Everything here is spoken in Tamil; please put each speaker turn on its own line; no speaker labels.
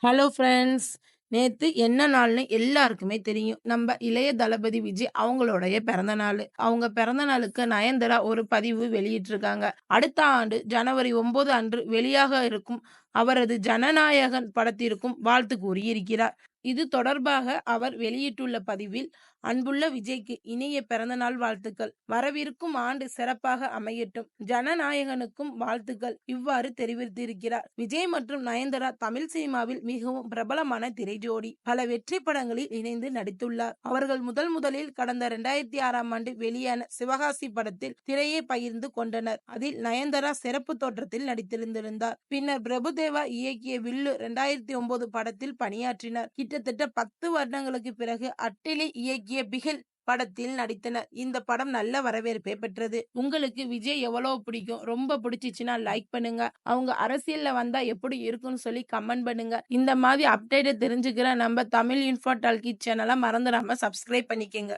Hello friends. நேத்து என்ன நாள்னு எல்லாருக்குமே தெரியும். நம்ப இளைய தளபதி விஜய் அவங்களுடைய பிறந்த நாளு. அவங்க பிறந்த நாளுக்கு நயன்தாரா ஒரு பதிவு வெளியிட்டிருக்காங்க. அடுத்த ஆண்டு ஜனவரி 9 அன்று வெளியாக இருக்கும் அவரது ஜனநாயகன் படத்திற்கும் வாழ்த்து கூறியிருக்கிறார். இது தொடர்பாக அவர் வெளியிட்டுள்ள பதிவில், "அன்புள்ள விஜய்க்கு இனிய பிறந்தநாள் வாழ்த்துக்கள். வரவிருக்கும் ஆண்டு சிறப்பாக அமையட்டும். ஜனநாயகனுக்கும் வாழ்த்துக்கள்" இவ்வாறு தெரிவித்திருக்கிறார். விஜய் மற்றும் நயன்தாரா தமிழ் சினிமாவில் மிகவும் பிரபலமான திரை ஜோடி. பல வெற்றி படங்களில் இணைந்து நடித்துள்ளார். அவர்கள் முதலில் கடந்த 2006ஆம் ஆண்டு வெளியான சிவகாசி படத்தில் திரையை பகிர்ந்து கொண்டனர். அதில் நயன்தாரா சிறப்பு தோற்றத்தில் நடித்திருந்தார். பின்னர் பிரபுதேவா இயக்கிய வில்லு 2009 படத்தில் பணியாற்றினார். கிட்டத்தட்ட 10 வருடங்களுக்கு பிறகு அட்டிலி இயக்கிய பிகில் படத்தில் நடித்தனர். இந்த படம் நல்ல வரவேற்பை பெற்றது. உங்களுக்கு விஜய் எவ்வளவு பிடிக்கும்? ரொம்ப பிடிச்சிச்சுன்னா லைக் பண்ணுங்க. அவங்க அரசியல்ல வந்தா எப்படி இருக்கும்னு சொல்லி கமெண்ட் பண்ணுங்க. இந்த மாதிரி அப்டேட் தெரிஞ்சுக்கிற நம்ம தமிழ் இன்ஃபோ டால்கி சேனலை மறந்துடாம சப்ஸ்கிரைப் பண்ணிக்கங்க.